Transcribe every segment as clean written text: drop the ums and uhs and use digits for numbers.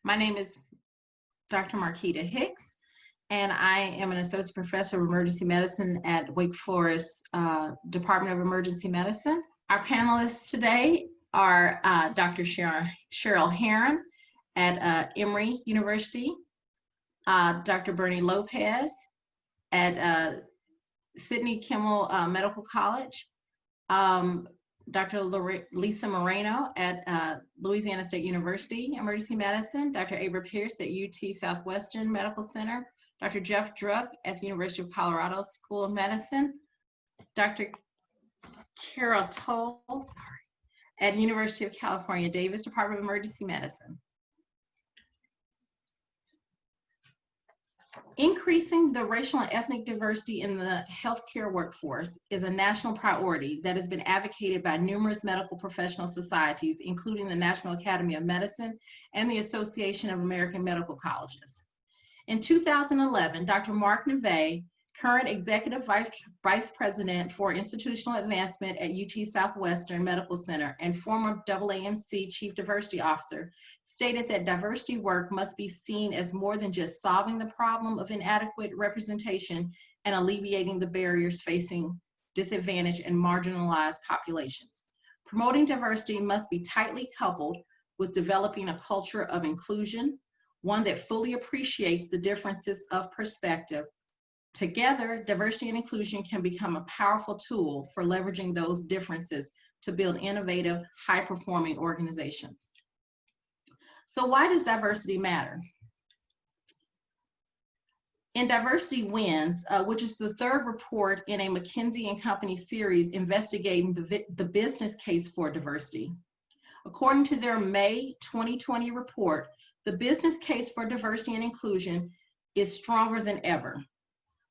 My name is Dr. Marquita Hicks, and I am an associate professor of emergency medicine at Wake Forest Department of Emergency Medicine. Our panelists today are Dr. Sheryl Heron at Emory University, Dr. Bernie Lopez at Sidney Kimmel Medical College, Dr. Lisa Moreno at Louisiana State University Emergency Medicine, Dr. Ava Pierce at UT Southwestern Medical Center, Dr. Druck at the University of Colorado School of Medicine, Dr. Toles at University of California, Davis Department of Emergency Medicine. Increasing the racial and ethnic diversity in the healthcare workforce is a national priority that has been advocated by numerous medical professional societies, including the National Academy of Medicine and the Association of American Medical Colleges. In 2011, Dr. Mark Neve, current Executive Vice President for Institutional Advancement at UT Southwestern Medical Center and former AAMC Chief Diversity Officer, stated that diversity work must be seen as more than just solving the problem of inadequate representation and alleviating the barriers facing disadvantaged and marginalized populations. Promoting diversity must be tightly coupled with developing a culture of inclusion, one that fully appreciates the differences of perspective. Together, diversity and inclusion can become a powerful tool for leveraging those differences to build innovative, high-performing organizations. So why does diversity matter? In Diversity Wins, which is the third report in a McKinsey & Company series investigating the business case for diversity, according to their May 2020 report, the business case for diversity and inclusion is stronger than ever.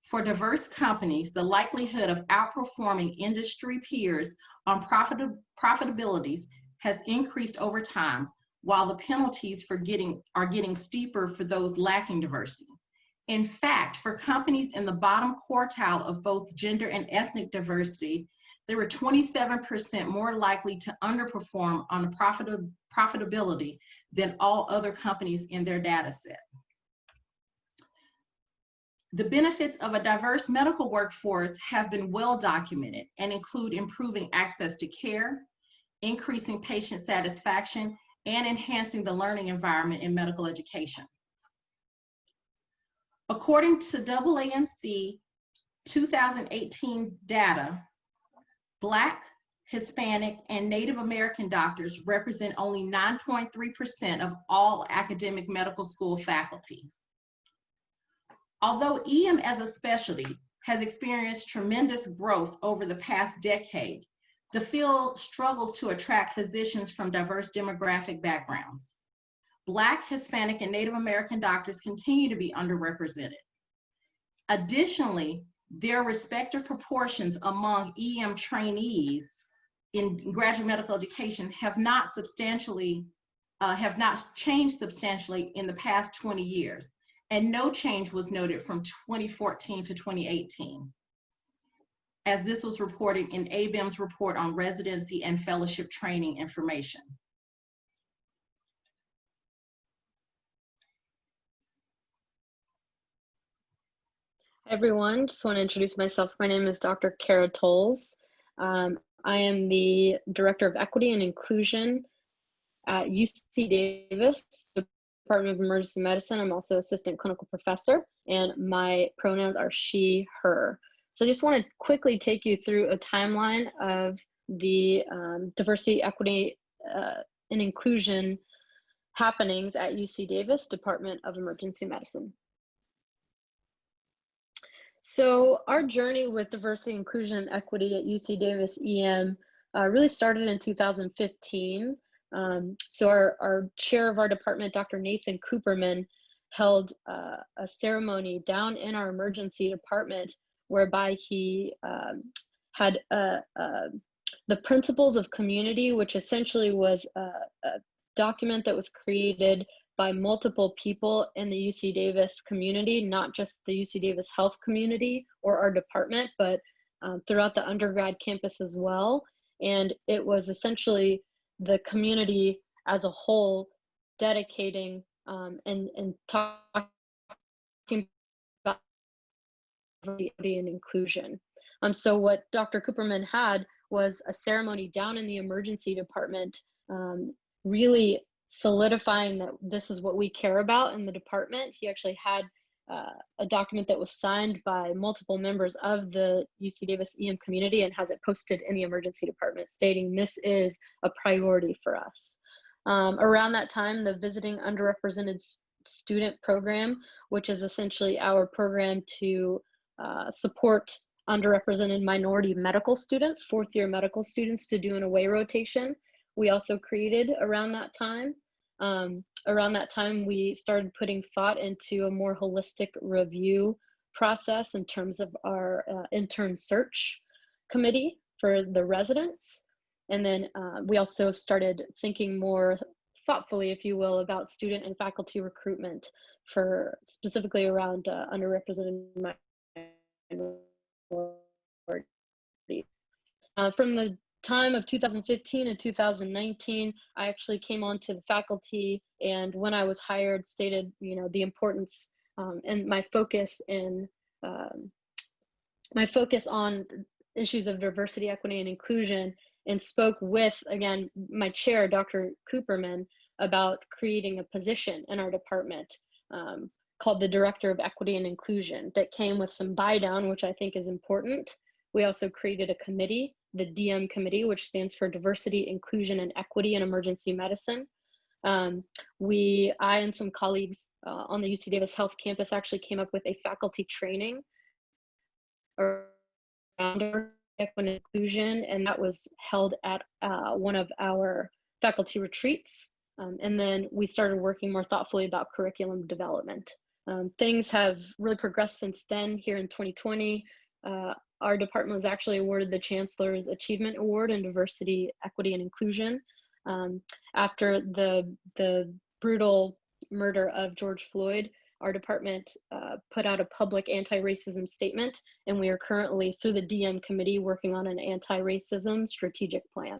For diverse companies, the likelihood of outperforming industry peers on profitabilities has increased over time, while the penalties are getting steeper for those lacking diversity. In fact, for companies in the bottom quartile of both gender and ethnic diversity, they were 27% more likely to underperform on profitability than all other companies in their data set. The benefits of a diverse medical workforce have been well documented and include improving access to care, increasing patient satisfaction, and enhancing the learning environment in medical education. According to AAMC 2018 data, Black, Hispanic, and Native American doctors represent only 9.3% of all academic medical school faculty. Although EM as a specialty has experienced tremendous growth over the past decade, the field struggles to attract physicians from diverse demographic backgrounds. Black, Hispanic, and Native American doctors continue to be underrepresented. Additionally, their respective proportions among EM trainees in graduate medical education have not changed substantially in the past 20 years. And no change was noted from 2014 to 2018, as this was reported in ABIM's report on residency and fellowship training information. Hi everyone, just want to introduce myself. My name is Dr. Toles. I am the Director of Equity and Inclusion at UC Davis, Department of Emergency Medicine. I'm also assistant clinical professor, and my pronouns are she, her. So I just want to quickly take you through a timeline of the diversity, equity, and inclusion happenings at UC Davis, Department of Emergency Medicine. So our journey with diversity, inclusion, and equity at UC Davis EM really started in 2015. So our chair of our department, Dr. Nathan Cooperman, held a ceremony down in our emergency department whereby he had the principles of community, which essentially was a document that was created by multiple people in the UC Davis community, not just the UC Davis health community or our department, but throughout the undergrad campus as well. And it was essentially the community as a whole dedicating and talking about diversity and inclusion. So what Dr. Cooperman had was a ceremony down in the emergency department, really solidifying that this is what we care about in the department. He actually had a document that was signed by multiple members of the UC Davis EM community and has it posted in the emergency department stating this is a priority for us. Around that time, the Visiting Underrepresented Student Program, which is essentially our program to support underrepresented minority medical students, fourth-year medical students, to do an away rotation, we also created around that time. Around that time, we started putting thought into a more holistic review process in terms of our intern search committee for the residents. And then we also started thinking more thoughtfully, if you will, about student and faculty recruitment for specifically around underrepresented minorities. From the time of 2015 and 2019, I actually came onto the faculty, and when I was hired, stated, you know, the importance and my focus on issues of diversity, equity, and inclusion, and spoke with, again, my chair, Dr. Cooperman, about creating a position in our department called the Director of Equity and Inclusion that came with some buy-down, which I think is important. We also created a committee, the DM committee, which stands for Diversity, Inclusion, and Equity in Emergency Medicine. I and some colleagues on the UC Davis Health campus actually came up with a faculty training around equity and inclusion, and that was held at one of our faculty retreats. And then we started working more thoughtfully about curriculum development. Things have really progressed since then. Here in 2020, our department was actually awarded the Chancellor's Achievement Award in Diversity, Equity, and Inclusion after the brutal murder of George Floyd. Our department put out a public anti-racism statement, and we are currently, through the DM committee, working on an anti-racism strategic plan.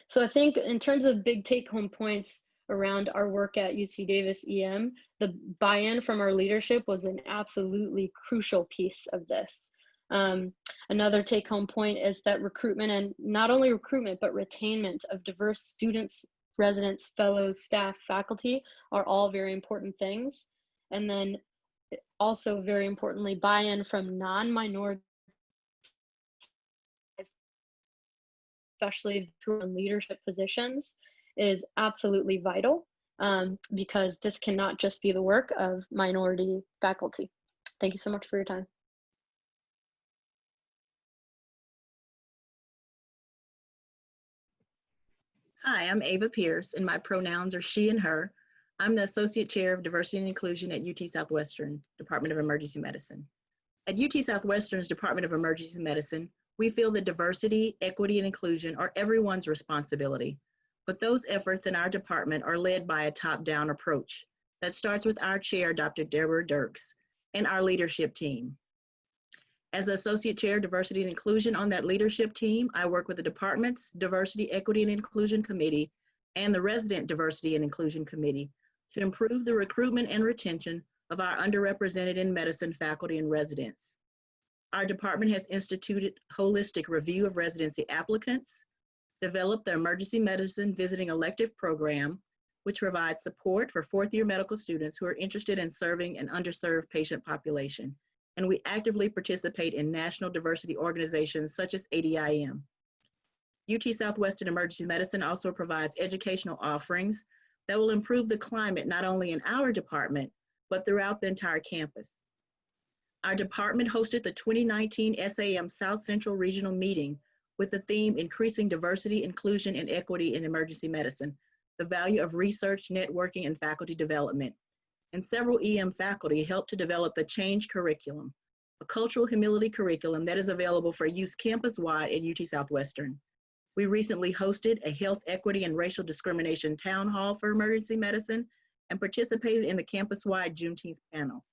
So I think in terms of big take-home points around our work at UC Davis EM, the buy-in from our leadership was an absolutely crucial piece of this. Another take-home point is that recruitment, and not only recruitment, but retainment of diverse students, residents, fellows, staff, faculty are all very important things. And then also very importantly, buy-in from non-minority, especially through leadership positions, is absolutely vital because this cannot just be the work of minority faculty. Thank you so much for your time. Hi, I'm Ava Pierce, and my pronouns are she and her. I'm the Associate Chair of Diversity and Inclusion at UT Southwestern, Department of Emergency Medicine. At UT Southwestern's Department of Emergency Medicine, we feel that diversity, equity, and inclusion are everyone's responsibility, but those efforts in our department are led by a top-down approach that starts with our chair, Dr. Deborah Dirks, and our leadership team. As Associate Chair of Diversity and Inclusion on that leadership team, I work with the department's Diversity, Equity, and Inclusion Committee and the Resident Diversity and Inclusion Committee to improve the recruitment and retention of our underrepresented in medicine faculty and residents. Our department has instituted holistic review of residency applicants, developed the Emergency Medicine Visiting Elective Program, which provides support for fourth-year medical students who are interested in serving an underserved patient population. And we actively participate in national diversity organizations such as ADIM. UT Southwestern Emergency Medicine also provides educational offerings that will improve the climate not only in our department, but throughout the entire campus. Our department hosted the 2019 SAM South Central Regional Meeting with the theme Increasing Diversity, Inclusion, and Equity in Emergency Medicine, the value of research, networking, and faculty development. And several EM faculty helped to develop the Change Curriculum, a cultural humility curriculum that is available for use campus-wide at UT Southwestern. We recently hosted a health equity and racial discrimination town hall for emergency medicine and participated in the campus-wide Juneteenth panel.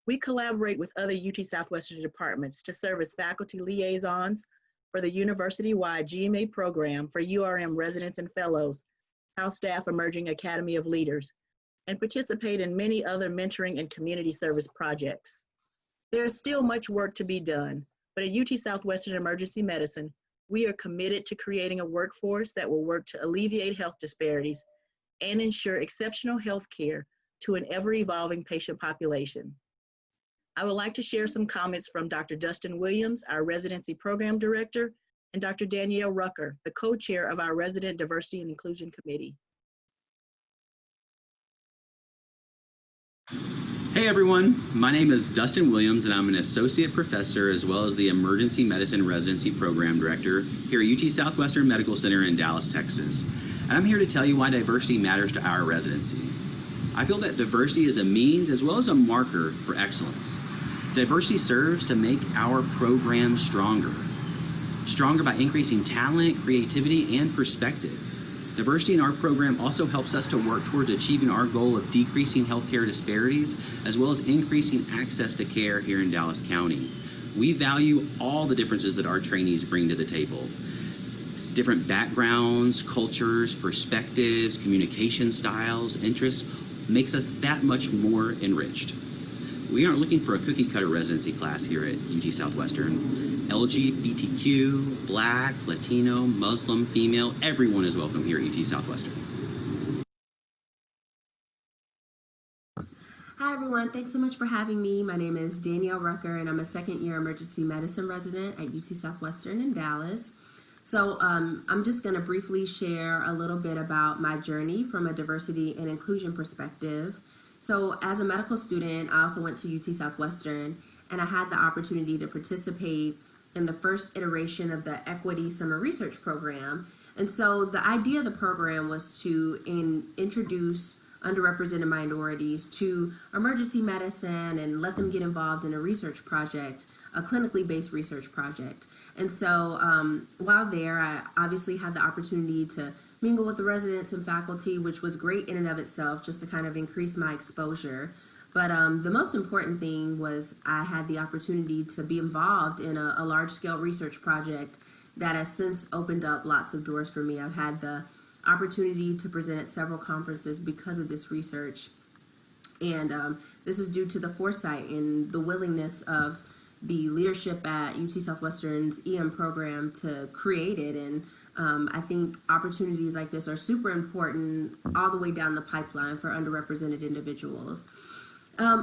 We collaborate with other UT Southwestern departments to serve as faculty liaisons for the university-wide GMA program for URM residents and fellows house staff Emerging Academy of Leaders, and participate in many other mentoring and community service projects. There is still much work to be done, but at UT Southwestern Emergency Medicine, we are committed to creating a workforce that will work to alleviate health disparities and ensure exceptional health care to an ever-evolving patient population. I would like to share some comments from Dr. Dustin Williams, our Residency Program Director, and Dr. Danielle Rucker, the co-chair of our Resident Diversity and Inclusion Committee. Hey everyone, my name is Dustin Williams and I'm an associate professor as well as the Emergency Medicine Residency Program Director here at UT Southwestern Medical Center in Dallas, Texas. And I'm here to tell you why diversity matters to our residency. I feel that diversity is a means as well as a marker for excellence. Diversity serves to make our program stronger. Stronger by increasing talent, creativity, and perspective. Diversity in our program also helps us to work towards achieving our goal of decreasing healthcare disparities, as well as increasing access to care here in Dallas County. We value all the differences that our trainees bring to the table. Different backgrounds, cultures, perspectives, communication styles, interests makes us that much more enriched. We aren't looking for a cookie cutter residency class here at UT Southwestern. LGBTQ, Black, Latino, Muslim, female, everyone is welcome here at UT Southwestern. Hi everyone, thanks so much for having me. My name is Danielle Rucker and I'm a second-year emergency medicine resident at UT Southwestern in Dallas. So I'm just going to briefly share a little bit about my journey from a diversity and inclusion perspective. So as a medical student, I also went to UT Southwestern and I had the opportunity to participate in the first iteration of the Equity Summer Research Program. And so the idea of the program was to introduce underrepresented minorities to emergency medicine and let them get involved in a research project, a clinically based research project. And so while there, I obviously had the opportunity to mingle with the residents and faculty, which was great in and of itself, just to kind of increase my exposure. But the most important thing was I had the opportunity to be involved in a large-scale research project that has since opened up lots of doors for me. I've had the opportunity to present at several conferences because of this research. And this is due to the foresight and the willingness of the leadership at UT Southwestern's EM program to create it. And I think opportunities like this are super important all the way down the pipeline for underrepresented individuals.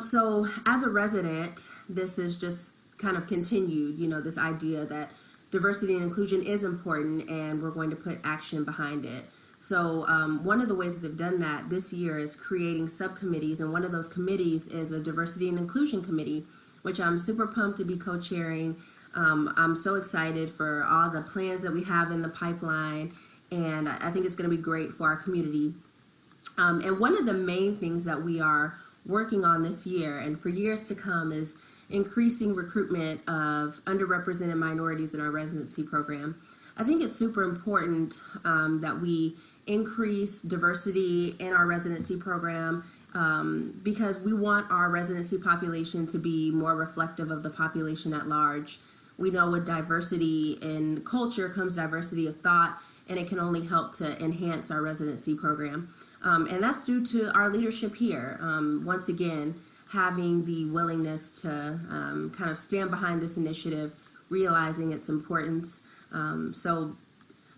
So as a resident, this is just kind of continued, this idea that diversity and inclusion is important and we're going to put action behind it. So one of the ways that they've done that this year is creating subcommittees, and one of those committees is a diversity and inclusion committee, which I'm super pumped to be co-chairing. I'm so excited for all the plans that we have in the pipeline, and I think it's going to be great for our community. And one of the main things that we are working on this year and for years to come is increasing recruitment of underrepresented minorities in our residency program. I think it's super important that we increase diversity in our residency program because we want our residency population to be more reflective of the population at large. We know with diversity in culture comes diversity of thought, and it can only help to enhance our residency program. And that's due to our leadership here. Once again, having the willingness to kind of stand behind this initiative, realizing its importance. So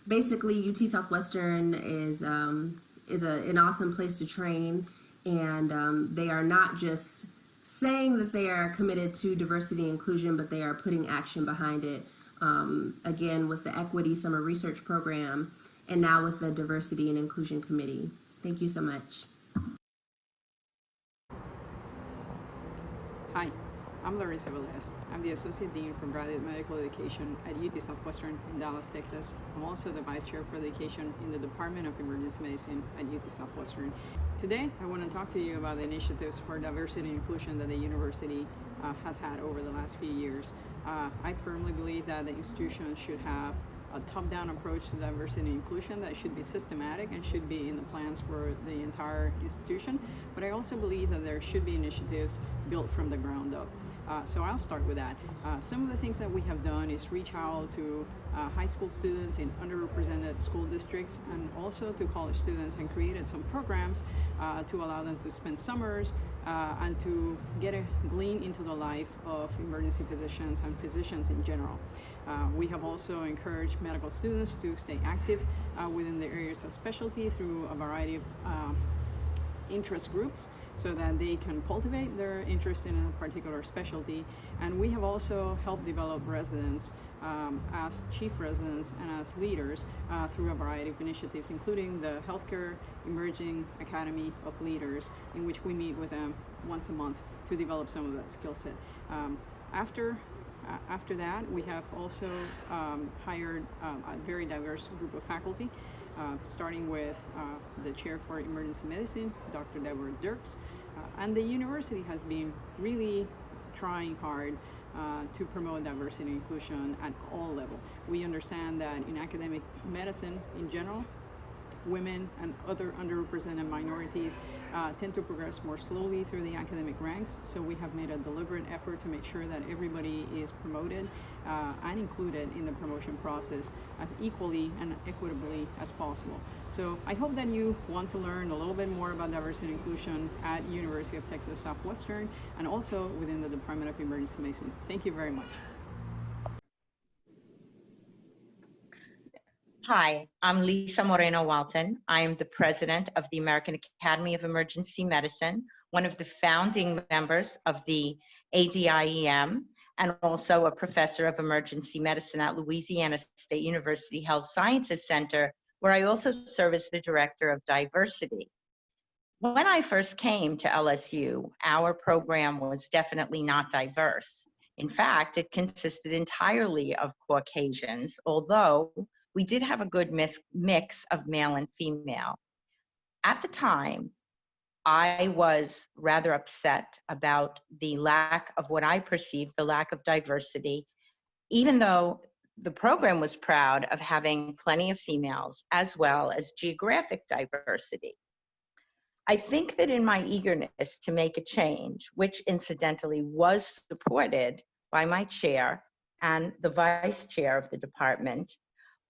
basically, UT Southwestern is an awesome place to train, and they are not just saying that they are committed to diversity and inclusion, but they are putting action behind it. Again, with the Equity Summer Research Program, and now with the Diversity and Inclusion Committee. Thank you so much. Hi, I'm Larissa Velez. I'm the Associate Dean for Graduate Medical Education at UT Southwestern in Dallas, Texas. I'm also the Vice Chair for Education in the Department of Emergency Medicine at UT Southwestern. Today, I want to talk to you about the initiatives for diversity and inclusion that the university has had over the last few years. I firmly believe that the institution should have a top-down approach to diversity and inclusion that should be systematic and should be in the plans for the entire institution. But I also believe that there should be initiatives built from the ground up. So I'll start with that. Some of the things that we have done is reach out to high school students in underrepresented school districts and also to college students, and created some programs to allow them to spend summers and to get a glean into the life of emergency physicians and physicians in general. We have also encouraged medical students to stay active within their areas of specialty through a variety of interest groups, so that they can cultivate their interest in a particular specialty. And we have also helped develop residents as chief residents and as leaders through a variety of initiatives, including the Healthcare Emerging Academy of Leaders, in which we meet with them once a month to develop some of that skill set. After that, we have also hired a very diverse group of faculty, starting with the chair for emergency medicine, Dr. Druck, and the university has been really trying hard to promote diversity and inclusion at all levels. We understand that in academic medicine in general, women and other underrepresented minorities tend to progress more slowly through the academic ranks. So we have made a deliberate effort to make sure that everybody is promoted and included in the promotion process as equally and equitably as possible. So I hope that you want to learn a little bit more about diversity and inclusion at University of Texas Southwestern and also within the Department of Emergency Medicine. Thank you very much. Hi, I'm Lisa Moreno Walton. I am the president of the American Academy of Emergency Medicine, one of the founding members of the ADIEM, and also a professor of emergency medicine at Louisiana State University Health Sciences Center, where I also serve as the director of diversity. When I first came to LSU, our program was definitely not diverse. In fact, it consisted entirely of Caucasians, although we did have a good mix of male and female. At the time, I was rather upset about the lack of what I perceived the lack of diversity, even though the program was proud of having plenty of females as well as geographic diversity. I think that in my eagerness to make a change, which incidentally was supported by my chair and the vice chair of the department,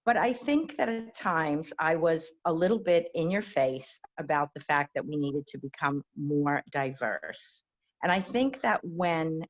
but I think that at times I was a little bit in your face about the fact that we needed to become more diverse. And I think that when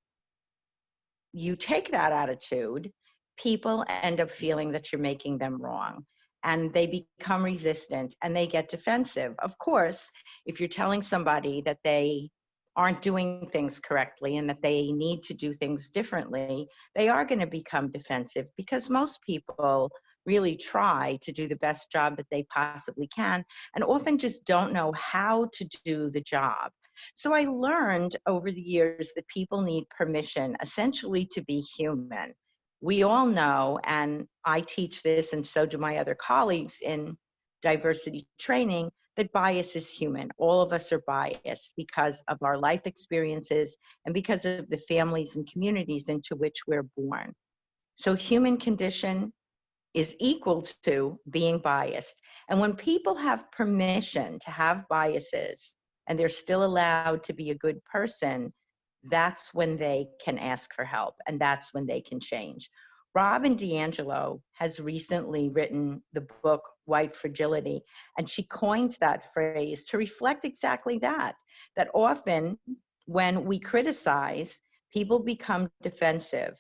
you take that attitude, people end up feeling that you're making them wrong, and they become resistant and they get defensive. Of course, if you're telling somebody that they aren't doing things correctly and that they need to do things differently, they are going to become defensive, because most people really try to do the best job that they possibly can and often just don't know how to do the job. So I learned over the years that people need permission essentially to be human. We all know, and I teach this and so do my other colleagues in diversity training, that bias is human. All of us are biased because of our life experiences and because of the families and communities into which we're born. So human condition is equal to being biased. And when people have permission to have biases and they're still allowed to be a good person, that's when they can ask for help and that's when they can change. Robin DiAngelo has recently written the book White Fragility, and she coined that phrase to reflect exactly that often when we criticize, people become defensive.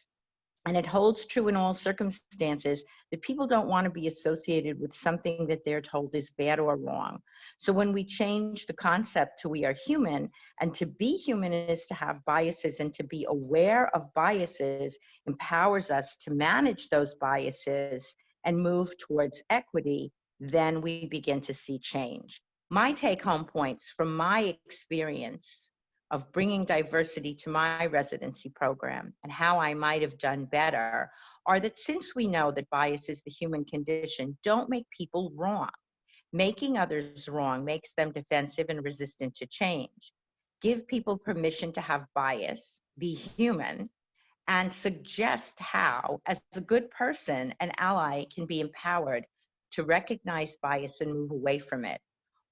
And it holds true in all circumstances that people don't want to be associated with something that they're told is bad or wrong. So when we change the concept to we are human, and to be human is to have biases, and to be aware of biases empowers us to manage those biases and move towards equity, then we begin to see change. My take-home points from my experience of bringing diversity to my residency program and how I might have done better are that since we know that bias is the human condition, don't make people wrong. Making others wrong makes them defensive and resistant to change. Give people permission to have bias, be human, and suggest how, as a good person, an ally can be empowered to recognize bias and move away from it.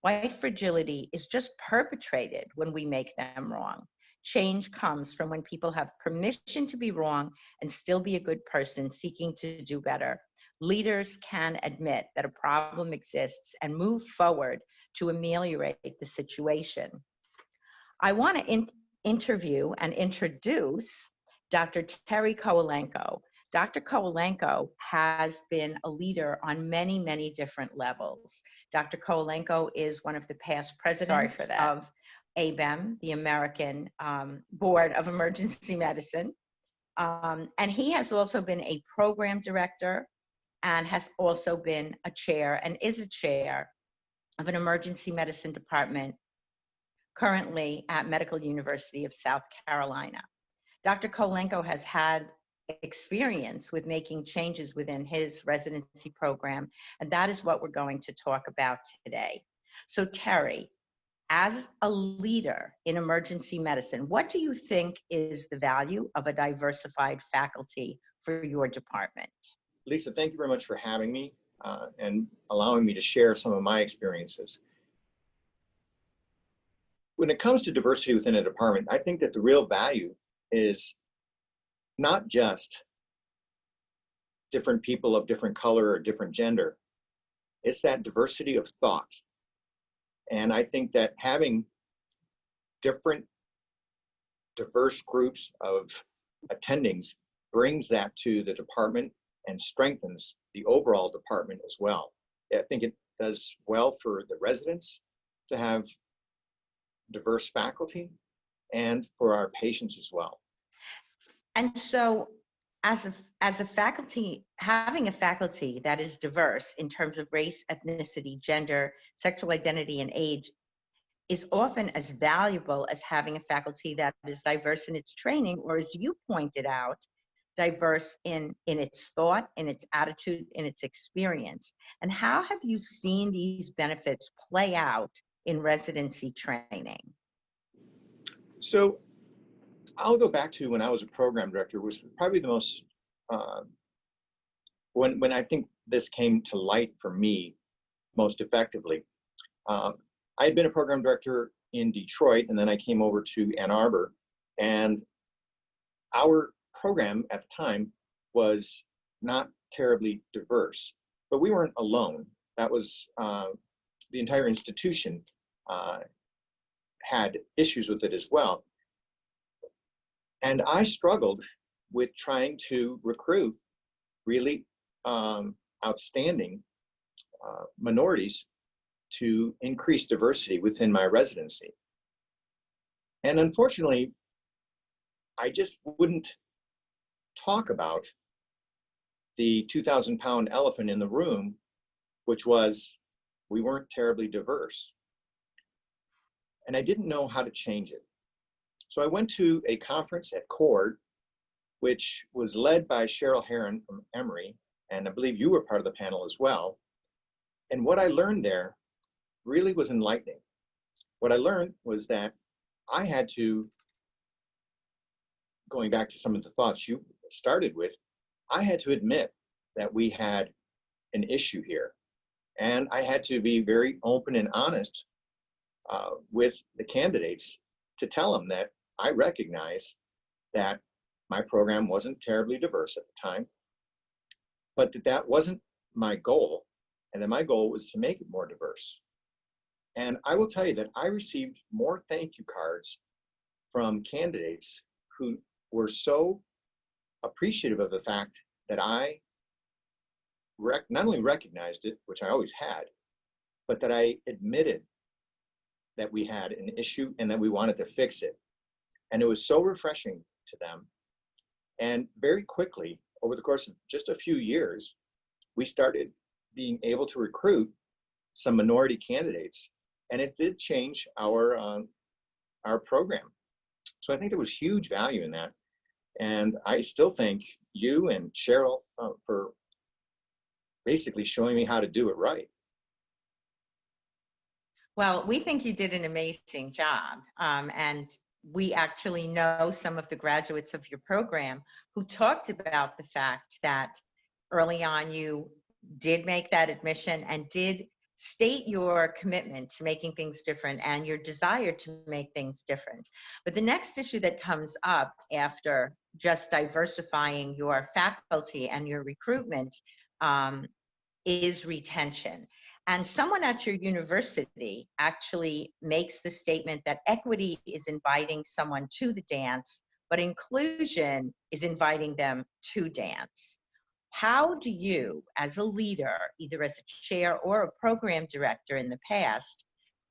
White fragility is just perpetrated when we make them wrong. Change comes from when people have permission to be wrong and still be a good person seeking to do better. Leaders can admit that a problem exists and move forward to ameliorate the situation. I want to interview and introduce Dr. Terry Kowalenko. Dr. Kowalenko has been a leader on many, many different levels. Dr. Kowalenko is one of the past presidents of ABEM, the American Board of Emergency Medicine. And he has also been a program director and has also been a chair and is a chair of an emergency medicine department currently at Medical University of South Carolina. Dr. Kowalenko has had experience with making changes within his residency program, and that is what we're going to talk about today. So Terry, as a leader in emergency medicine, what do you think is the value of a diversified faculty for your department? Lisa, thank you very much for having me and allowing me to share some of my experiences. When it comes to diversity within a department, I think that the real value is not just different people of different color or different gender. It's that diversity of thought. And I think that having different diverse groups of attendings brings that to the department and strengthens the overall department as well. I think it does well for the residents to have diverse faculty and for our patients as well. And so as a faculty, having a faculty that is diverse in terms of race, ethnicity, gender, sexual identity, and age is often as valuable as having a faculty that is diverse in its training, or as you pointed out, diverse in its thought, in its attitude, in its experience. And how have you seen these benefits play out in residency training? So I'll go back to when I was a program director, was probably the most, when I think this came to light for me most effectively. I had been a program director in Detroit, and then I came over to Ann Arbor, and our program at the time was not terribly diverse, but we weren't alone. That was, the entire institution had issues with it as well. And I struggled with trying to recruit really outstanding minorities to increase diversity within my residency. And unfortunately, I just wouldn't talk about the 2,000-pound elephant in the room, which was we weren't terribly diverse. And I didn't know how to change it. So I went to a conference at CORD, which was led by Sheryl Heron from Emory, and I believe you were part of the panel as well. And what I learned there really was enlightening. What I learned was that I had to, going back to some of the thoughts you started with, I had to admit that we had an issue here. And I had to be very open and honest with the candidates to tell them that I recognize that my program wasn't terribly diverse at the time, but that wasn't my goal, and that my goal was to make it more diverse. And I will tell you that I received more thank you cards from candidates who were so appreciative of the fact that I not only recognized it, which I always had, but that I admitted that we had an issue and that we wanted to fix it. And it was so refreshing to them. And very quickly, over the course of just a few years, we started being able to recruit some minority candidates, and it did change our program. So I think there was huge value in that. And I still thank you and Sheryl for basically showing me how to do it right. Well, we think you did an amazing job. And we actually know some of the graduates of your program who talked about the fact that early on you did make that admission and did state your commitment to making things different and your desire to make things different. But the next issue that comes up after just diversifying your faculty and your recruitment is retention. And someone at your university actually makes the statement that equity is inviting someone to the dance, but inclusion is inviting them to dance. How do you, as a leader, either as a chair or a program director in the past,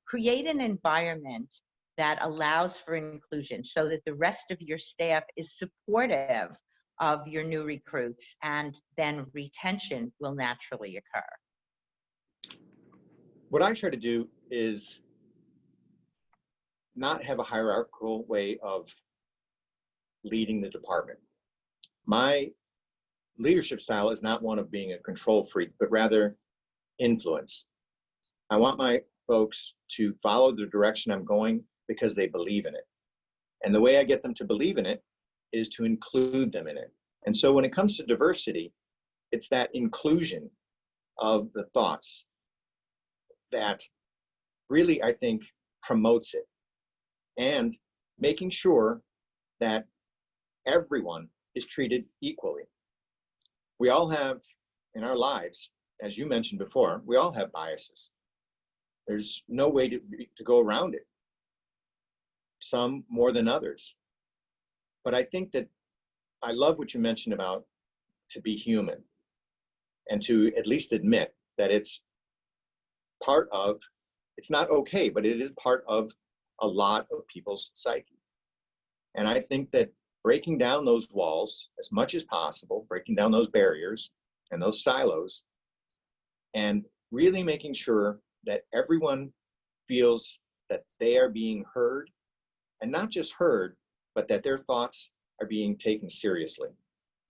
create an environment that allows for inclusion so that the rest of your staff is supportive of your new recruits, and then retention will naturally occur? What I try to do is not have a hierarchical way of leading the department. My leadership style is not one of being a control freak, but rather influence. I want my folks to follow the direction I'm going because they believe in it. And the way I get them to believe in it is to include them in it. And so when it comes to diversity, it's that inclusion of the thoughts that really, I think, promotes it, and making sure that everyone is treated equally. We all have in our lives, as you mentioned before, we all have biases. There's no way to go around it, some more than others. But I think that I love what you mentioned about to be human and to at least admit that it's part of, it's not okay, but it is part of a lot of people's psyche. And I think that breaking down those walls as much as possible, breaking down those barriers and those silos, and really making sure that everyone feels that they are being heard, and not just heard, but that their thoughts are being taken seriously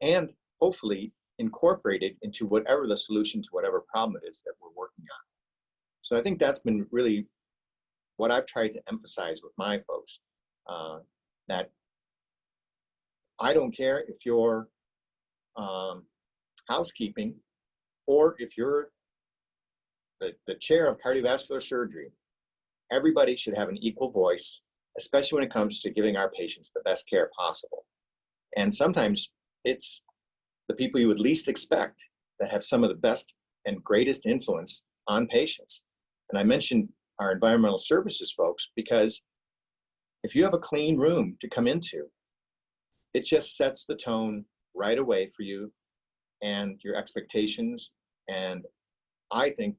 and hopefully incorporated into whatever the solution to whatever problem it is that we're working on. So I think that's been really what I've tried to emphasize with my folks, that I don't care if you're housekeeping or if you're the chair of cardiovascular surgery. Everybody should have an equal voice, especially when it comes to giving our patients the best care possible. And sometimes it's the people you would least expect that have some of the best and greatest influence on patients. And I mentioned our environmental services folks because if you have a clean room to come into, it just sets the tone right away for you and your expectations. And I think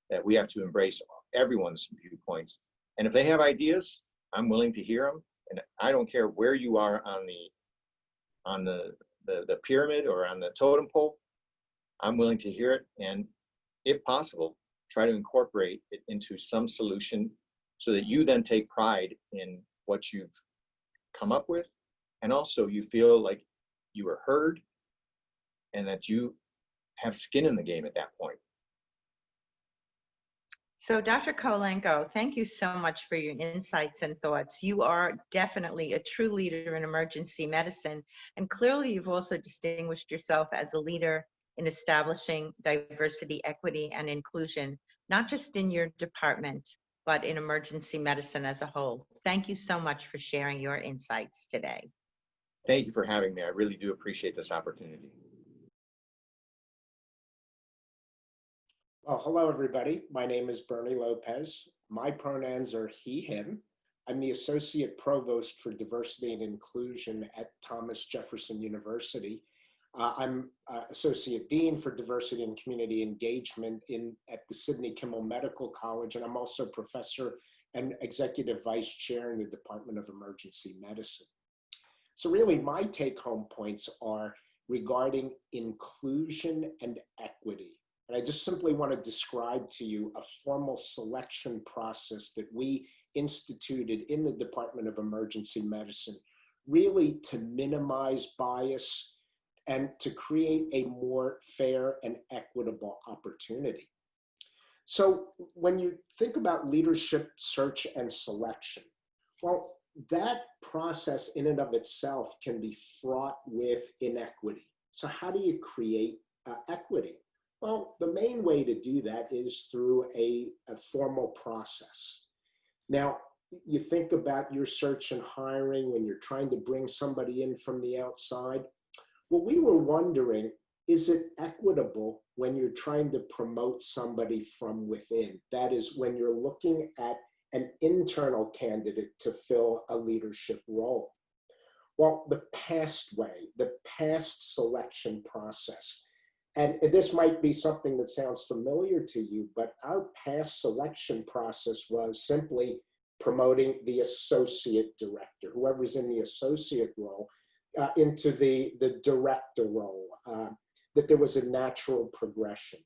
that we have to embrace everyone's viewpoints. And if they have ideas, I'm willing to hear them. And I don't care where you are on the pyramid or on the totem pole, I'm willing to hear it. And if possible, try to incorporate it into some solution so that you then take pride in what you've come up with. And also you feel like you were heard and that you have skin in the game at that point. So Dr. Kolenko, thank you so much for your insights and thoughts. You are definitely a true leader in emergency medicine, and clearly you've also distinguished yourself as a leader in establishing diversity, equity, and inclusion, not just in your department, but in emergency medicine as a whole. Thank you so much for sharing your insights today. Thank you for having me. I really do appreciate this opportunity. Well, hello, everybody. My name is Bernie Lopez. My pronouns are he, him. I'm the Associate Provost for Diversity and Inclusion at Thomas Jefferson University. I'm Associate Dean for Diversity and Community Engagement at the Sidney Kimmel Medical College, and I'm also Professor and Executive Vice Chair in the Department of Emergency Medicine. So really, my take-home points are regarding inclusion and equity. And I just simply want to describe to you a formal selection process that we instituted in the Department of Emergency Medicine, really to minimize bias and to create a more fair and equitable opportunity. So when you think about leadership search and selection, well, that process in and of itself can be fraught with inequity. So how do you create equity? Well, the main way to do that is through a formal process. Now, you think about your search and hiring when you're trying to bring somebody in from the outside. Well, we were wondering, is it equitable when you're trying to promote somebody from within? That is, when you're looking at an internal candidate to fill a leadership role. Well, the past way, the past selection process, and this might be something that sounds familiar to you, but our past selection process was simply promoting the associate director, whoever's in the associate role, into the director role, that there was a natural progression.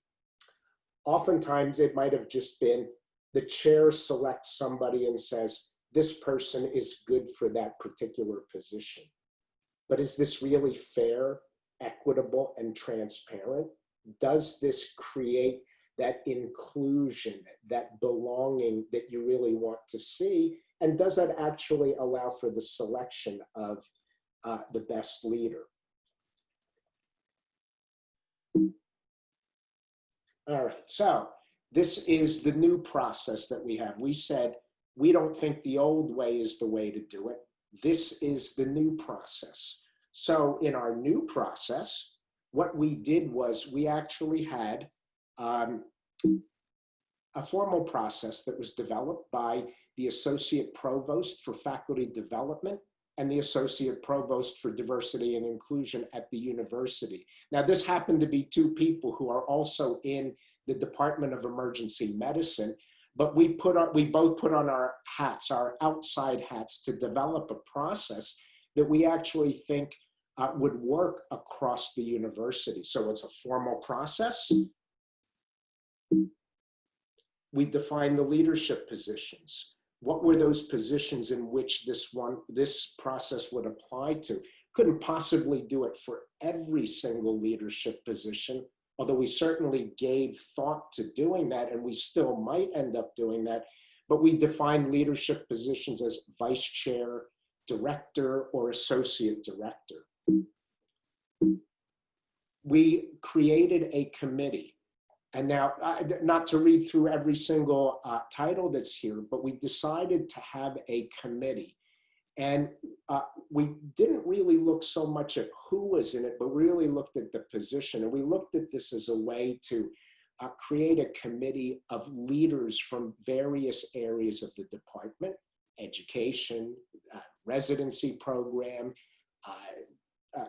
Oftentimes, it might have just been the chair selects somebody and says, this person is good for that particular position. But is this really fair, equitable, and transparent? Does this create that inclusion, that belonging that you really want to see? And does that actually allow for the selection of the best leader? All right, so this is the new process that we have. We said, we don't think the old way is the way to do it. This is the new process. So in our new process, what we did was we actually had a formal process that was developed by the Associate Provost for Faculty Development and the Associate Provost for Diversity and Inclusion at the university. Now, this happened to be two people who are also in the Department of Emergency Medicine, but we both put on our hats, our outside hats, to develop a process that we actually think would work across the university. So it's a formal process. We define the leadership positions. What were those positions in which this process would apply to? Couldn't possibly do it for every single leadership position, although we certainly gave thought to doing that, and we still might end up doing that. But we defined leadership positions as vice chair, director, or associate director. We created a committee. And now, not to read through every single title that's here, but we decided to have a committee. And we didn't really look so much at who was in it, but really looked at the position. And we looked at this as a way to create a committee of leaders from various areas of the department: education, residency program,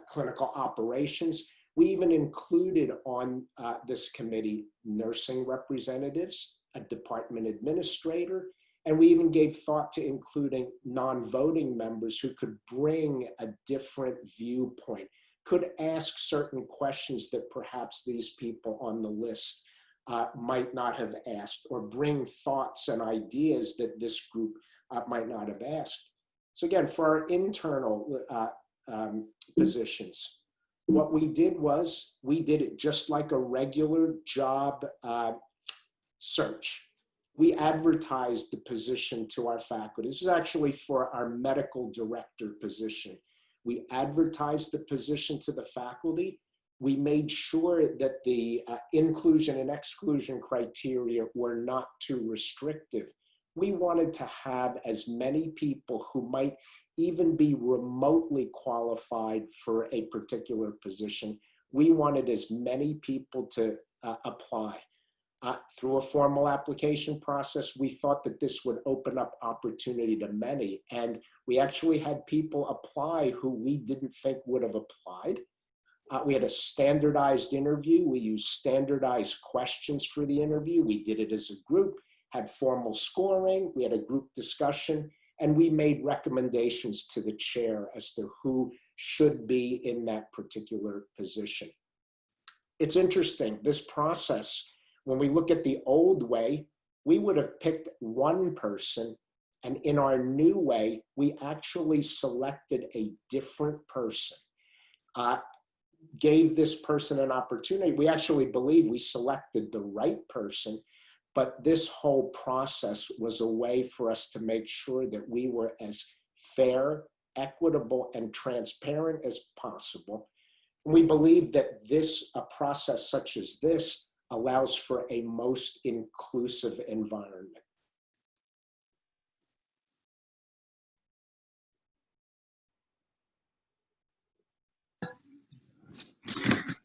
clinical operations. We even included on this committee nursing representatives, a department administrator, and we even gave thought to including non-voting members who could bring a different viewpoint, could ask certain questions that perhaps these people on the list might not have asked, or bring thoughts and ideas that this group might not have asked. So again, for our internal positions, what we did was, we did it just like a regular job search. We advertised the position to our faculty. This is actually for our medical director position. We advertised the position to the faculty. We made sure that the inclusion and exclusion criteria were not too restrictive. We wanted to have as many people who might even be remotely qualified for a particular position. We wanted as many people to apply. Through a formal application process, we thought that this would open up opportunity to many. And we actually had people apply who we didn't think would have applied. We had a standardized interview. We used standardized questions for the interview. We did it as a group, had formal scoring. We had a group discussion, and we made recommendations to the chair as to who should be in that particular position. It's interesting, this process, when we look at the old way, we would have picked one person, and in our new way, we actually selected a different person, gave this person an opportunity. We actually believe we selected the right person, but this whole process was a way for us to make sure that we were as fair, equitable, and transparent as possible. And we believe that a process such as this allows for a most inclusive environment.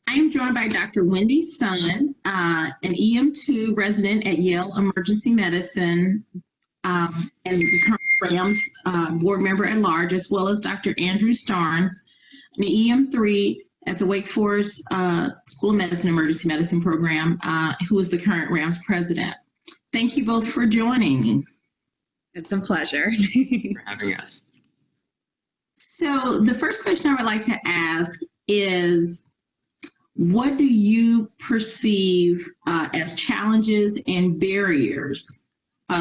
I am joined by Dr. Wendy Sun, an EM2 resident at Yale Emergency Medicine, and the current Rams board member at large, as well as Dr. Andrew Starnes, an EM3 at the Wake Forest School of Medicine Emergency Medicine Program, who is the current Rams president. Thank you both for joining me. It's a pleasure. For having us. So the first question I would like to ask is, what do you perceive as challenges and barriers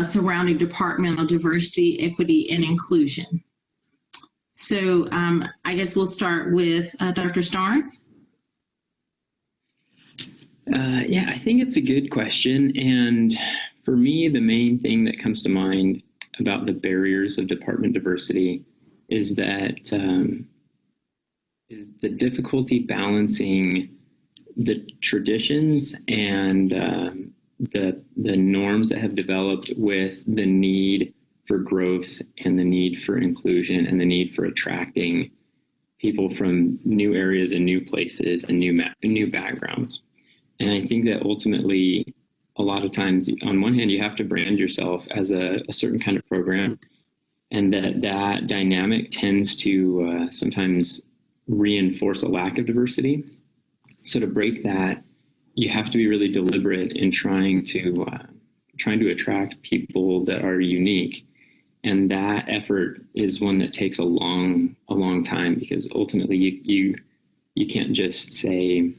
surrounding departmental diversity, equity, and inclusion? So I guess we'll start with Dr. Starnes. Yeah, I think it's a good question. And for me, the main thing that comes to mind about the barriers of department diversity is that is the difficulty balancing the traditions and the norms that have developed with the need for growth and the need for inclusion and the need for attracting people from new areas and new places and new backgrounds. And I think that ultimately, a lot of times, on one hand, you have to brand yourself as a certain kind of program, and that dynamic tends to sometimes reinforce a lack of diversity. So to break that, you have to be really deliberate in trying to attract people that are unique. And that effort is one that takes a long time, because ultimately you can't just say,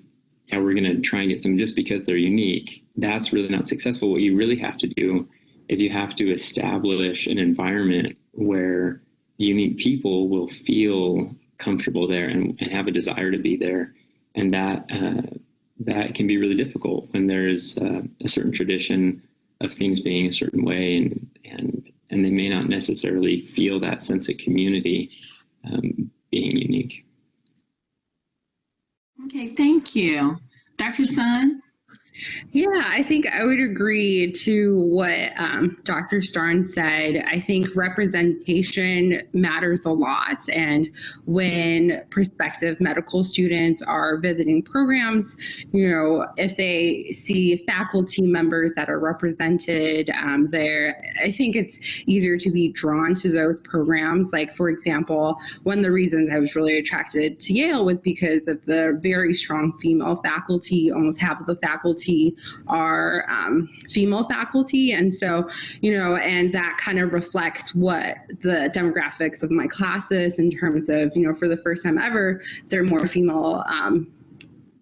yeah, we're going to try and get some just because they're unique. That's really not successful. What you really have to do is you have to establish an environment where unique people will feel comfortable there and have a desire to be there. And that can be really difficult when there's a certain tradition of things being a certain way, and they may not necessarily feel that sense of community being unique. Okay, thank you. Dr. Sun? Yeah, I think I would agree to what Dr. Starnes said. I think representation matters a lot. And when prospective medical students are visiting programs, if they see faculty members that are represented there, I think it's easier to be drawn to those programs. Like, for example, one of the reasons I was really attracted to Yale was because of the very strong female faculty. Almost half of the faculty are female faculty. And so, and that kind of reflects what the demographics of my classes in terms of, for the first time ever, there are more female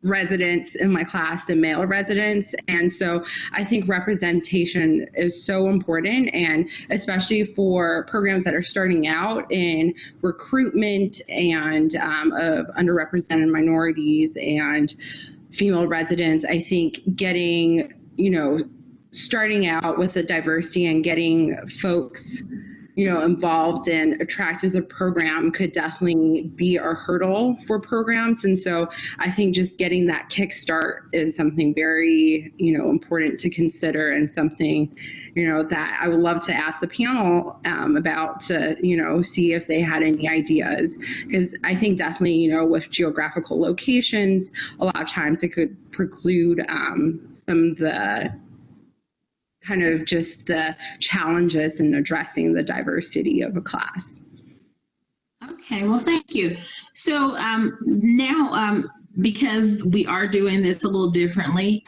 residents in my class than male residents. And so I think representation is so important, and especially for programs that are starting out in recruitment and of underrepresented minorities and female residents. I think getting, starting out with the diversity and getting folks, involved and attracted to the program could definitely be a hurdle for programs. And so I think just getting that kickstart is something very, important to consider, and something, that I would love to ask the panel about to, see if they had any ideas. Because I think definitely, with geographical locations, a lot of times it could preclude some of the kind of just the challenges in addressing the diversity of a class. Okay, well, thank you. So now, because we are doing this a little differently,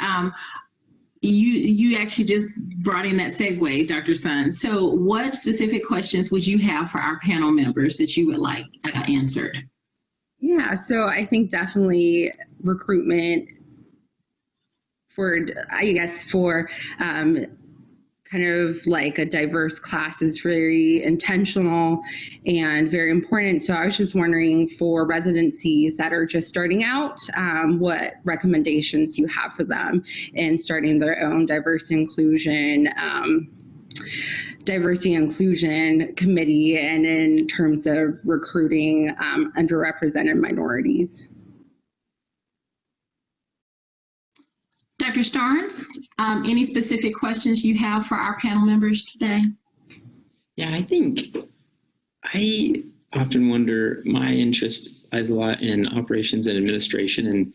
you actually just brought in that segue, Dr. Sun. So what specific questions would you have for our panel members that you would like answered? Yeah, so I think definitely recruitment for kind of like a diverse class is very intentional and very important. So I was just wondering, for residencies that are just starting out, what recommendations you have for them in starting their own diversity inclusion committee, and in terms of recruiting underrepresented minorities. Dr. Dr. Starnes, any specific questions you have for our panel members today? Yeah, I think I often wonder, my interest lies a lot in operations and administration, and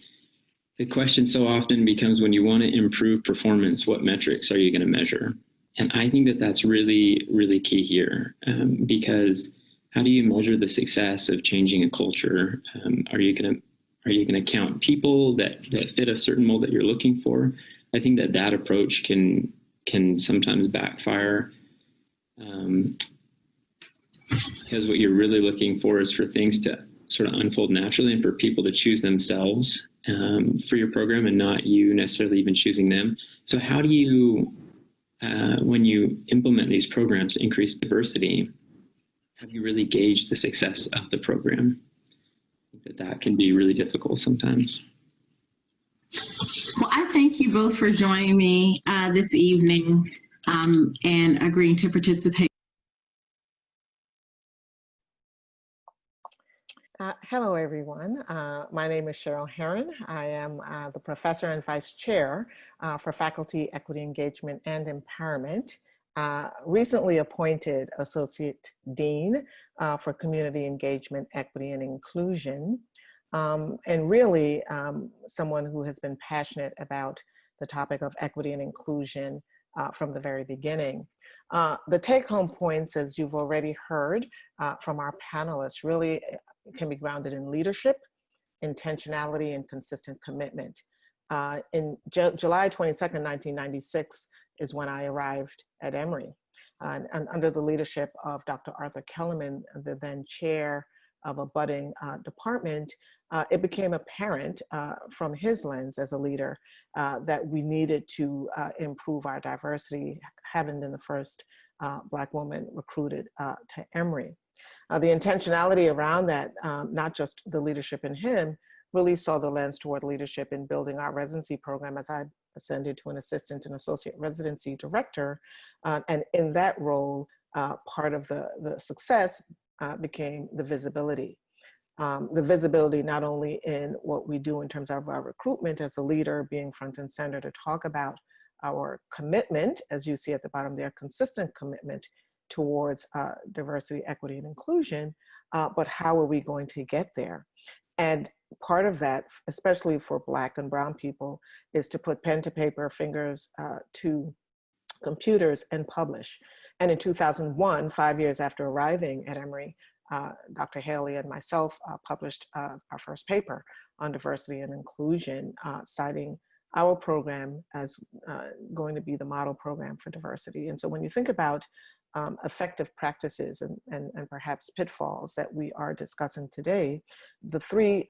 the question so often becomes, when you want to improve performance, what metrics are you going to measure? And I think that that's really, really key here, because how do you measure the success of changing a culture? Are you going to count people that fit a certain mold that you're looking for? I think that approach can sometimes backfire, because what you're really looking for is for things to sort of unfold naturally and for people to choose themselves for your program and not you necessarily even choosing them. So how do you, when you implement these programs to increase diversity, how do you really gauge the success of the program? I think that can be really difficult sometimes. Well, I thank you both for joining me this evening and agreeing to participate. Hello, everyone. My name is Sheryl Heron. I am the professor and vice chair for faculty equity engagement and empowerment, recently appointed associate dean for community engagement, equity, and inclusion, and really someone who has been passionate about the topic of equity and inclusion from the very beginning. The take-home points, as you've already heard from our panelists, really can be grounded in leadership, intentionality, and consistent commitment. In July 22nd, 1996 is when I arrived at Emory. And under the leadership of Dr. Arthur Kellerman, the then chair of a budding department, it became apparent from his lens as a leader that we needed to improve our diversity, having been the first Black woman recruited to Emory. The intentionality around that, not just the leadership in him, really saw the lens toward leadership in building our residency program as I ascended to an assistant and associate residency director. And in that role, part of the success became the visibility. The visibility not only in what we do in terms of our recruitment as a leader, being front and center to talk about our commitment, as you see at the bottom there, consistent commitment towards diversity, equity, and inclusion, but how are we going to get there? And part of that, especially for Black and Brown people, is to put pen to paper, fingers to computers, and publish. And in 2001, 5 years after arriving at Emory, Dr. Haley and myself published our first paper on diversity and inclusion, citing our program as going to be the model program for diversity. And so when you think about effective practices and perhaps pitfalls that we are discussing today, the three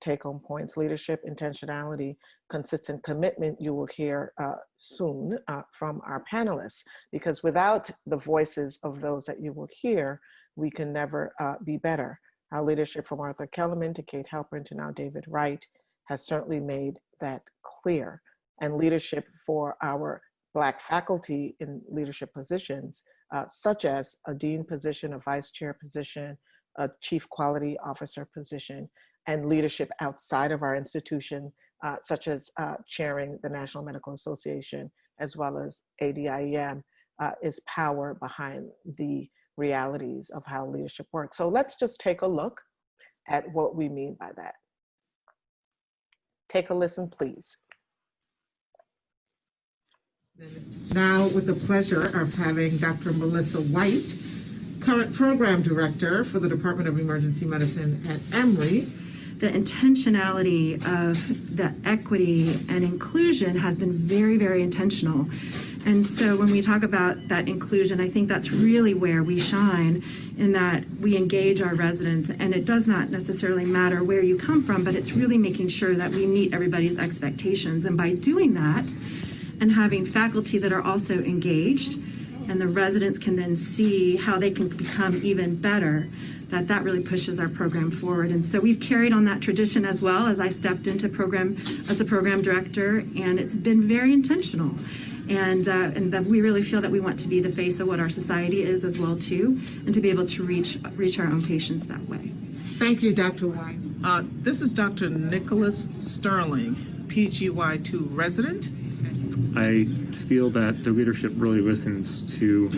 take-home points, leadership, intentionality, consistent commitment, you will hear soon from our panelists, because without the voices of those that you will hear, we can never be better. Our leadership from Arthur Kellerman to Kate Halpern to now David Wright has certainly made that clear. And leadership for our Black faculty in leadership positions, such as a dean position, a vice chair position, a chief quality officer position, and leadership outside of our institution, such as chairing the National Medical Association, as well as ADIEM, is power behind the realities of how leadership works. So let's just take a look at what we mean by that. Take a listen, please. Now, with the pleasure of having Dr. Melissa White, current program director for the Department of Emergency Medicine at Emory. The intentionality of the equity and inclusion has been very, very intentional. And so when we talk about that inclusion, I think that's really where we shine, in that we engage our residents, and it does not necessarily matter where you come from, but it's really making sure that we meet everybody's expectations. And by doing that, and having faculty that are also engaged, and the residents can then see how they can become even better, that really pushes our program forward. And so we've carried on that tradition as well as I stepped into program as the program director, and it's been very intentional. And that we really feel that we want to be the face of what our society is as well too, and to be able to reach our own patients that way. Thank you, Dr. White. This is Dr. Nicholas Sterling, PGY2 resident I feel that the leadership really listens to,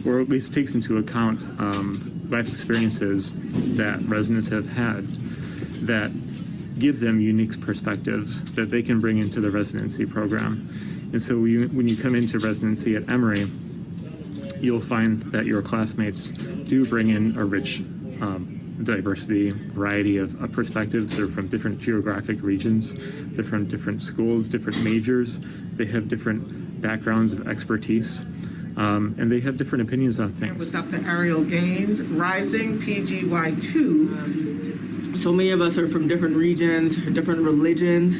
or at least takes into account, life experiences that residents have had that give them unique perspectives that they can bring into the residency program. And so when you come into residency at Emory, you'll find that your classmates do bring in a rich diversity, variety of perspectives. They're from different geographic regions, they're from different schools, different majors. They have different backgrounds of expertise, and they have different opinions on things. With Dr. Ariel Gaines, Rising PGY2. So many of us are from different regions, different religions.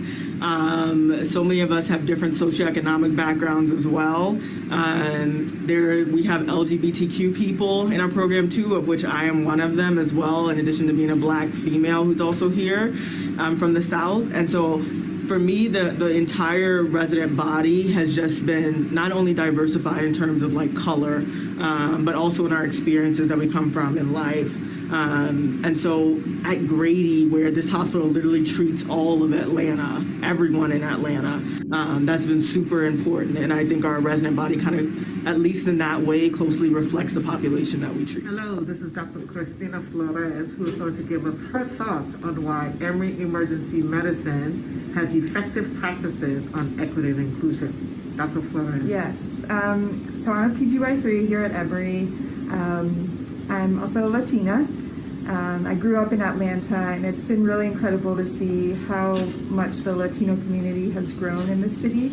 So many of us have different socioeconomic backgrounds as well. We have LGBTQ people in our program too, of which I am one of them as well, in addition to being a Black female who's also here from the South. And so for me, the entire resident body has just been not only diversified in terms of like color, but also in our experiences that we come from in life. And so at Grady, where this hospital literally treats all of Atlanta, everyone in Atlanta, that's been super important. And I think our resident body kind of, at least in that way, closely reflects the population that we treat. Hello, this is Dr. Christina Flores, who's going to give us her thoughts on why Emory Emergency Medicine has effective practices on equity and inclusion. Dr. Flores. Yes, so I'm a PGY3 here at Emory. I'm also a Latina. I grew up in Atlanta, and it's been really incredible to see how much the Latino community has grown in the city.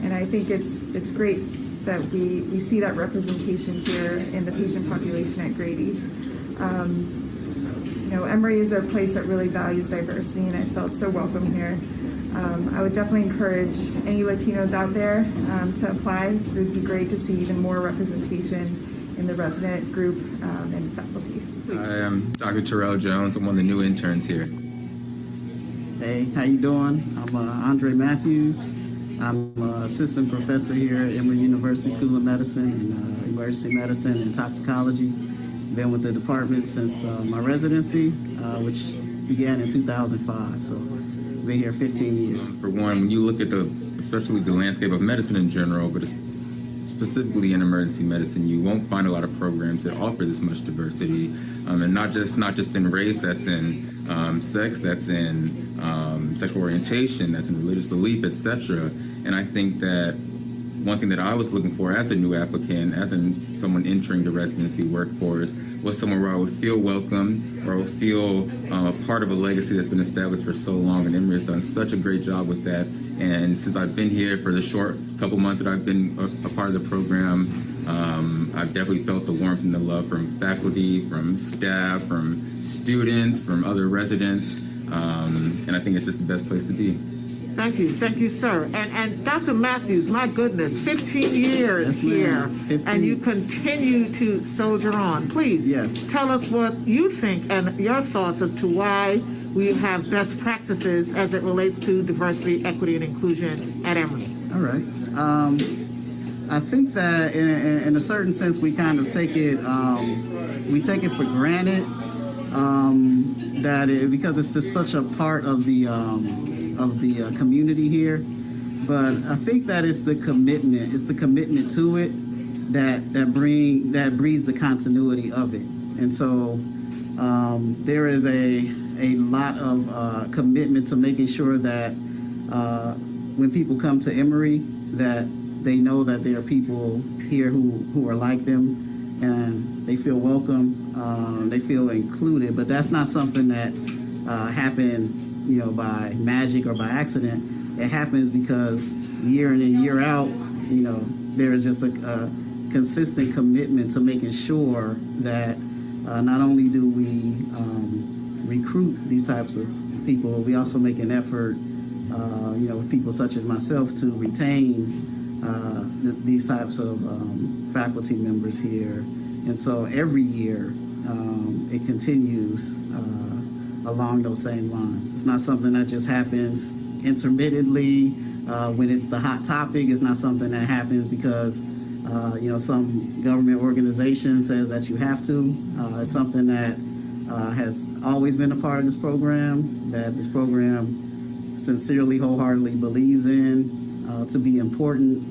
And I think it's great that we see that representation here in the patient population at Grady. Emory is a place that really values diversity, and I felt so welcome here. I would definitely encourage any Latinos out there to apply. It would be great to see even more representation in the resident group and faculty. I am Dr. Terrell Jones. I'm one of the new interns here. Hey, how you doing? I'm Andre Matthews. I'm an assistant professor here at Emory University School of Medicine and Emergency Medicine and Toxicology. Been with the department since my residency, which began in 2005. So been here 15 years. For one, when you look at especially the landscape of medicine in general, but specifically in emergency medicine, you won't find a lot of programs that offer this much diversity, and not just in race, that's in sex, that's in sexual orientation, that's in religious belief, etc. And I think that one thing that I was looking for as a new applicant, as someone entering the residency workforce, was somewhere where I would feel welcome, where I would feel part of a legacy that's been established for so long, and Emory has done such a great job with that. And since I've been here for the short couple months that I've been a part of the program, I've definitely felt the warmth and the love from faculty, from staff, from students, from other residents, and I think it's just the best place to be. Thank you, sir. And Dr. Matthews, my goodness, 15 years here, 15. And you continue to soldier on. Please, tell us what you think and your thoughts as to why we have best practices as it relates to diversity, equity, and inclusion at Emory. All right. I think that in a certain sense, we kind of take it for granted because it's just such a part of the community here. But I think that it's the commitment to it that breeds the continuity of it. And so there is a lot of commitment to making sure that when people come to Emory, that they know that there are people here who are like them, and they feel welcome, they feel included. But that's not something that happened, by magic or by accident. It happens because year in and year out, there is just a consistent commitment to making sure that not only do we recruit these types of people, we also make an effort, with people such as myself, to retain these types of faculty members here. And so every year it continues along those same lines. It's not something that just happens intermittently when it's the hot topic. It's not something that happens because some government organization says that you have to. It's something that has always been a part of this program, that this program sincerely, wholeheartedly believes in, to be important,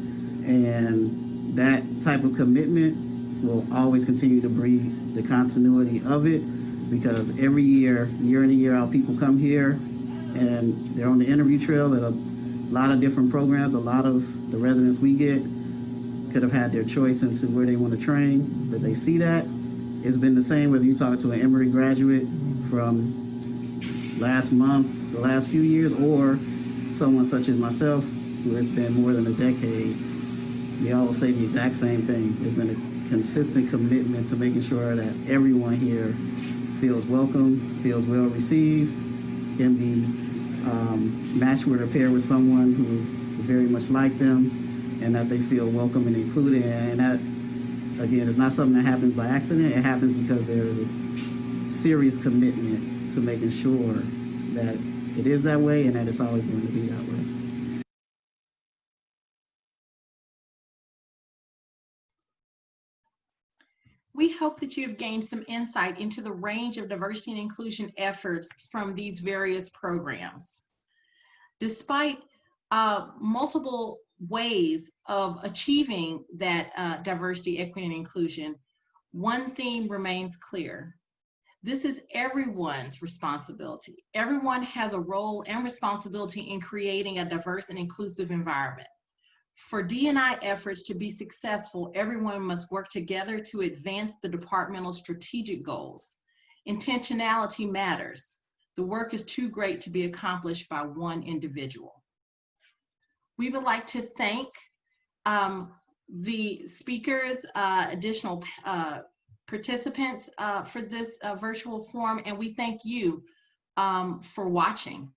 and that type of commitment will always continue to breed the continuity of it, because every year in and year out, people come here and they're on the interview trail at a lot of different programs. A lot of the residents we get could have had their choice into where they want to train, but they see that. It's been the same whether you talk to an Emory graduate from last month, the last few years, or someone such as myself, who has been more than a decade. We all say the exact same thing. There's been a consistent commitment to making sure that everyone here feels welcome, feels well received, can be matched with or paired with someone who is very much like them, and that they feel welcome and included. And that, again, is not something that happens by accident. It happens because there is a serious commitment to making sure that it is that way and that it's always going to be that way. We hope that you have gained some insight into the range of diversity and inclusion efforts from these various programs. Despite multiple ways of achieving that diversity, equity, and inclusion, one theme remains clear. This is everyone's responsibility. Everyone has a role and responsibility in creating a diverse and inclusive environment. For D&I efforts to be successful, everyone must work together to advance the departmental strategic goals. Intentionality matters. The work is too great to be accomplished by one individual. We would like to thank the speakers, additional participants for this virtual forum, and we thank you for watching.